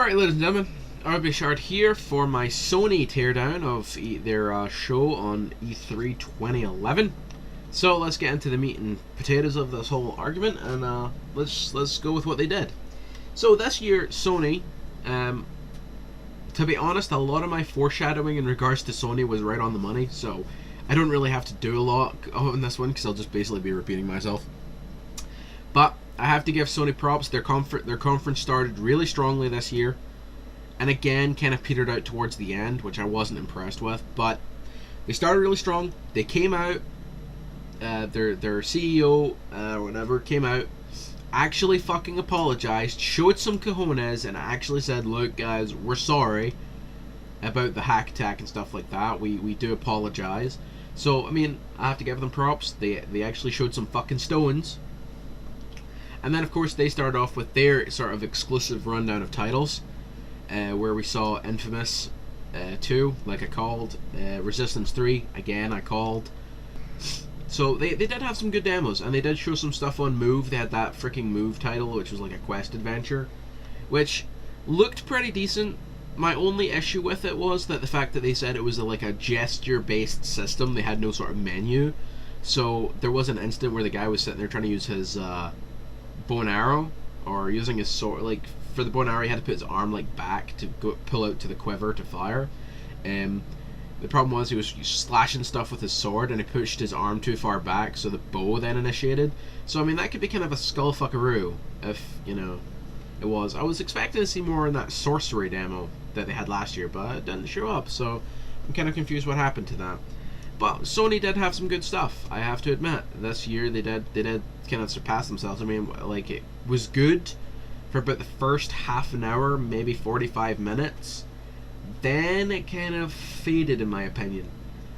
Alright, ladies and gentlemen, RB Shard here for my Sony teardown of their show on E3 2011. So let's get into the meat and potatoes of this whole argument, and let's go with what they did. So this year, Sony, to be honest, a lot of my foreshadowing in regards to Sony was right on the money, so I don't really have to do a lot on this one, because I'll just basically be repeating myself. But I have to give Sony props. Their conference started really strongly this year, and again kind of petered out towards the end, which I wasn't impressed with. But they started really strong. They came out, their CEO, whatever, came out, actually fucking apologized, showed some cojones, and actually said, "Look, guys, we're sorry about the hack attack and stuff like that. We do apologize." So I mean, I have to give them props. They actually showed some fucking stones. And then, of course, they started off with their sort of exclusive rundown of titles, where we saw Infamous 2, like I called, Resistance 3, again, I called. So they did have some good demos, and they did show some stuff on Move. They had that freaking Move title, which was like a quest adventure, which looked pretty decent. My only issue with it was that the fact that they said it was like a gesture-based system. They had no sort of menu. So there was an instant where the guy was sitting there trying to use his bow and arrow, or using his sword. Like for the bow and arrow, he had to put his arm like back to go pull out to the quiver to fire. The problem was he was slashing stuff with his sword, and he pushed his arm too far back, so the bow then initiated. So I mean, that could be kind of a skull fuckaroo if you know it was. I was expecting to see more in that sorcery demo that they had last year, but it didn't show up. So I'm kind of confused what happened to that. But Sony did have some good stuff, I have to admit. This year they did kind of surpass themselves. I mean, like, it was good for about the first half an hour, maybe 45 minutes. Then it kind of faded, in my opinion.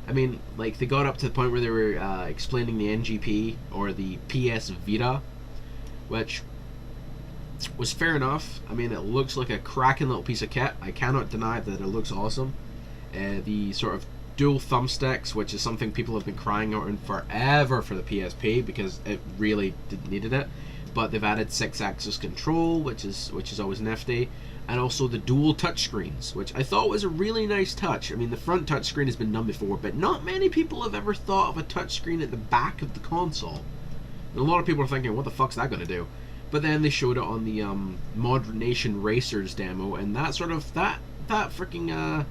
I mean, like, they got up to the point where they were explaining the NGP, or the PS Vita, which was fair enough. I mean, it looks like a cracking little piece of kit. I cannot deny that it looks awesome. The sort of dual thumbsticks, which is something people have been crying out forever for the PSP, because it really needed it. But they've added 6-axis control, which is always nifty, and also the dual touchscreens, which I thought was a really nice touch. I mean, the front touchscreen has been done before, but not many people have ever thought of a touchscreen at the back of the console. And a lot of people are thinking, what the fuck's that going to do? But then they showed it on the Mod Nation Racers demo, and that sort of that freaking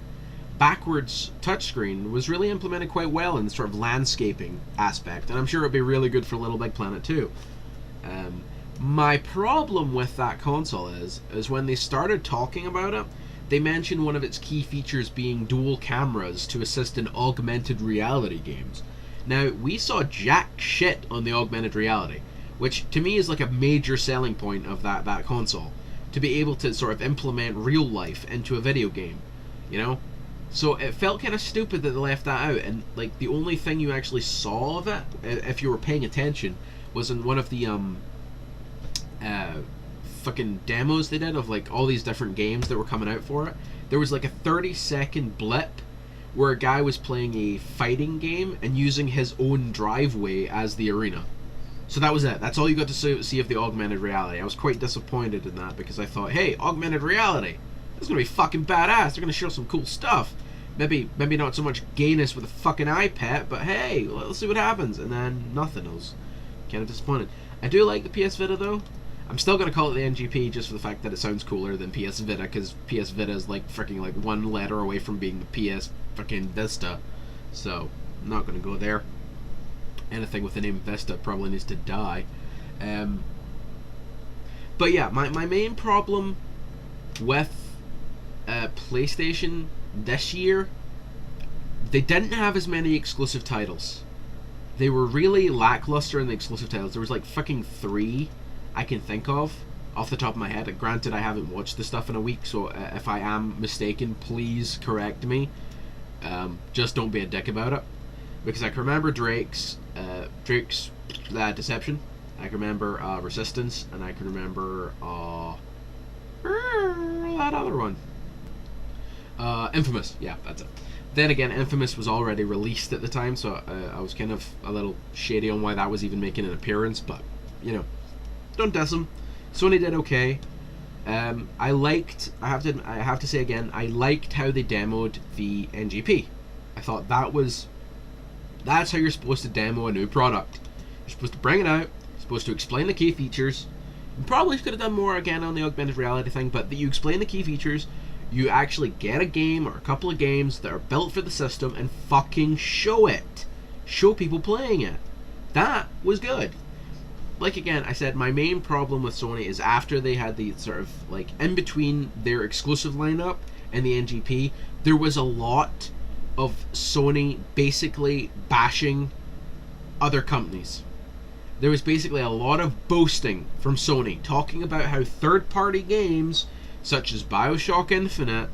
backwards touchscreen was really implemented quite well in the sort of landscaping aspect, and I'm sure it'd be really good for Little Big Planet too. My problem with that console is when they started talking about it, they mentioned one of its key features being dual cameras to assist in augmented reality games. Now, we saw jack shit on the augmented reality, which to me is like a major selling point of that console, to be able to sort of implement real life into a video game, you know? So it felt kind of stupid that they left that out, and like the only thing you actually saw of it, if you were paying attention, was in one of the fucking demos they did of like all these different games that were coming out for it. There was like a 30-second blip where a guy was playing a fighting game and using his own driveway as the arena. So that was it. That's all you got to see of the augmented reality. I was quite disappointed in that, because I thought, hey, augmented reality, it's gonna be fucking badass. They're gonna show some cool stuff. Maybe not so much gayness with a fucking iPad, but hey, let's see what happens. And then nothing. I was kind of disappointed. I do like the PS Vita though. I'm still gonna call it the NGP just for the fact that it sounds cooler than PS Vita, because PS Vita is like freaking like one letter away from being the PS fucking Vista. So I'm not gonna go there. Anything with the name Vista probably needs to die. But yeah, my main problem with PlayStation this year, they didn't have as many exclusive titles. They were really lackluster in the exclusive titles. There was like fucking 3 I can think of off the top of my head. Granted, I haven't watched the stuff in a week, so if I am mistaken, please correct me. Just don't be a dick about it, because I can remember Drake's Deception, I can remember Resistance, and I can remember that other one. Infamous, yeah, that's it. Then again, Infamous was already released at the time, so I was kind of a little shady on why that was even making an appearance, but, you know, don't diss them. Sony did okay. I have to say again, I liked how they demoed the NGP. I thought that's how you're supposed to demo a new product. You're supposed to bring it out, you're supposed to explain the key features. You probably could have done more again on the augmented reality thing, but you explain the key features, you actually get a game or a couple of games that are built for the system and fucking show it. Show people playing it. That was good. Like again, I said my main problem with Sony is after they had the sort of like in between their exclusive lineup and the NGP, there was a lot of Sony basically bashing other companies. There was basically a lot of boasting from Sony, talking about how third-party games such as BioShock Infinite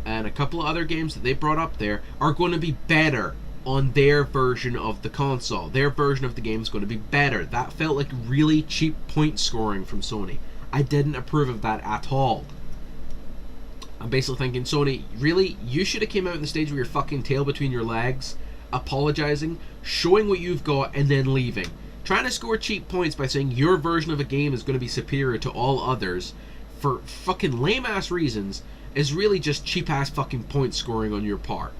and a couple of other games that they brought up there are going to be better on their version of the console. Their version of the game is going to be better. That felt like really cheap point scoring from Sony. I didn't approve of that at all. I'm basically thinking, Sony, really? You should have came out on the stage with your fucking tail between your legs, apologizing, showing what you've got, and then leaving. Trying to score cheap points by saying your version of a game is going to be superior to all others for fucking lame-ass reasons is really just cheap-ass fucking point scoring on your part.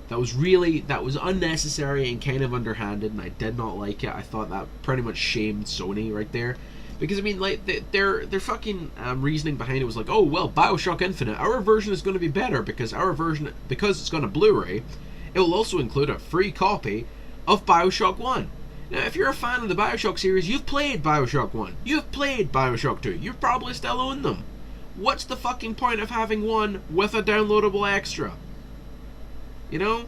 That was unnecessary and kind of underhanded, and I did not like it. I thought that pretty much shamed Sony right there. Because, I mean, like, their fucking reasoning behind it was like, oh, well, BioShock Infinite, our version is going to be better because it's going to Blu-ray, it will also include a free copy of BioShock 1. Now, if you're a fan of the BioShock series, you've played BioShock 1, you've played BioShock 2, you probably still own them. What's the fucking point of having one with a downloadable extra? You know?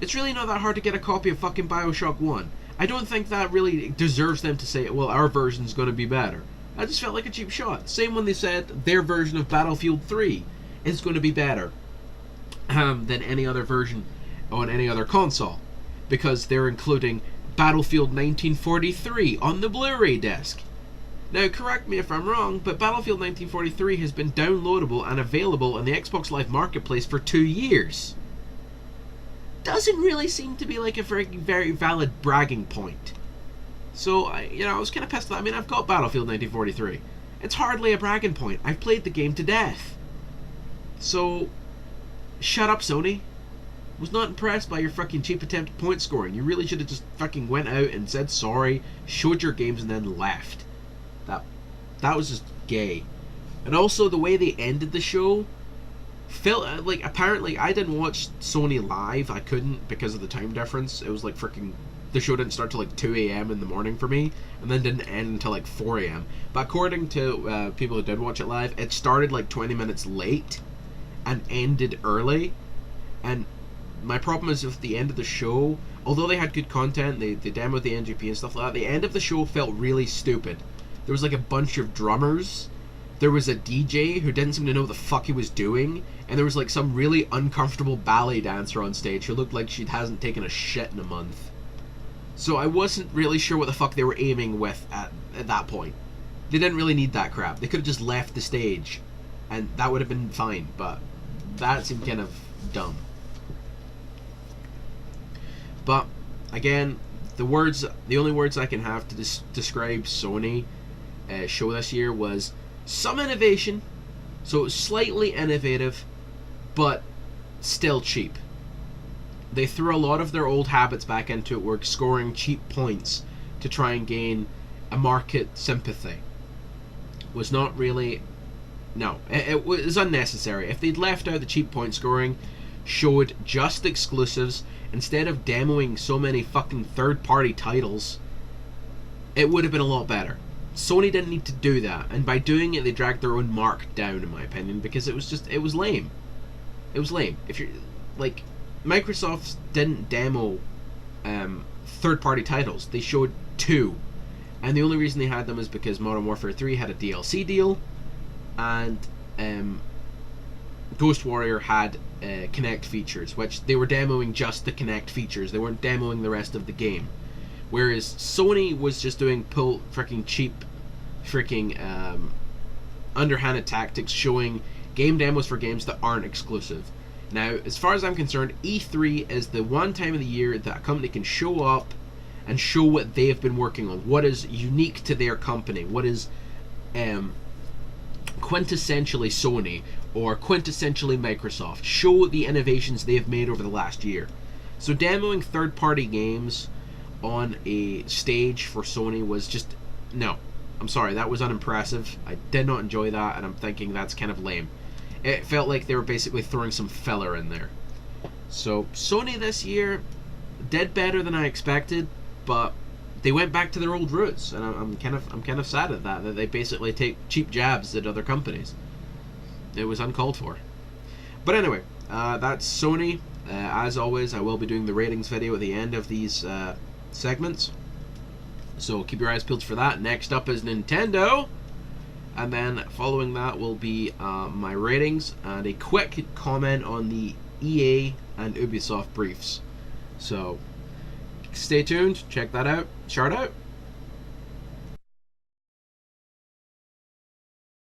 It's really not that hard to get a copy of fucking BioShock 1. I don't think that really deserves them to say, well, our version's going to be better. I just felt like a cheap shot. Same when they said their version of Battlefield 3 is going to be better than any other version on any other console. Because they're including Battlefield 1943 on the Blu-ray disc. Now, correct me if I'm wrong, but Battlefield 1943 has been downloadable and available in the Xbox Live Marketplace for 2 years. Doesn't really seem to be like a very valid bragging point. So, I was kind of pissed at that. I mean, I've got Battlefield 1943. It's hardly a bragging point. I've played the game to death. So, shut up, Sony. Was not impressed by your fucking cheap attempt at point scoring. You really should have just fucking went out and said sorry, showed your games, and then left. That was just gay. And also, the way they ended the show felt like, apparently I didn't watch Sony live. I couldn't because of the time difference. It was like freaking, the show didn't start till like 2 a.m. in the morning for me, and then didn't end until like 4 a.m. But according to people who did watch it live, it started like 20 minutes late and ended early. And my problem is with the end of the show, although they had good content, they demoed the NGP and stuff like that, the end of the show felt really stupid. There was like a bunch of drummers, there was a DJ who didn't seem to know what the fuck he was doing, and there was like some really uncomfortable ballet dancer on stage who looked like she hasn't taken a shit in a month. So I wasn't really sure what the fuck they were aiming with at that point. They didn't really need that crap. They could have just left the stage, and that would have been fine, but that seemed kind of dumb. But again, the only words I can have to describe Sony show this year was some innovation, so it was slightly innovative, but still cheap. They threw a lot of their old habits back into it, were scoring cheap points to try and gain a market sympathy. Was not really, no, it was unnecessary. If they'd left out the cheap point scoring, showed just exclusives, instead of demoing so many fucking third-party titles, it would have been a lot better. Sony didn't need to do that, and by doing it, they dragged their own mark down, in my opinion, because it was lame. It was lame. If you're, like, Microsoft didn't demo third-party titles. They showed 2, and the only reason they had them is because Modern Warfare 3 had a DLC deal, and Ghost Warrior had Kinect features, which they were demoing just the Kinect features. They weren't demoing the rest of the game. Whereas Sony was just doing cheap underhanded tactics, showing game demos for games that aren't exclusive. Now, as far as I'm concerned, E3 is the one time of the year that a company can show up and show what they've been working on, what is unique to their company, what is quintessentially Sony or quintessentially Microsoft. Show the innovations they have made over the last year. So demoing third-party games on a stage for Sony was just, no. I'm sorry, that was unimpressive. I did not enjoy that, and I'm thinking that's kind of lame. It felt like they were basically throwing some filler in there. So Sony this year did better than I expected, but they went back to their old roots, and I'm kind of sad at that they basically take cheap jabs at other companies. It was uncalled for. But anyway, that's Sony. As always, I will be doing the ratings video at the end of these segments, so keep your eyes peeled for that. Next up is Nintendo, and then following that will be my ratings and a quick comment on the EA and Ubisoft briefs. So stay tuned, check that out, shout out.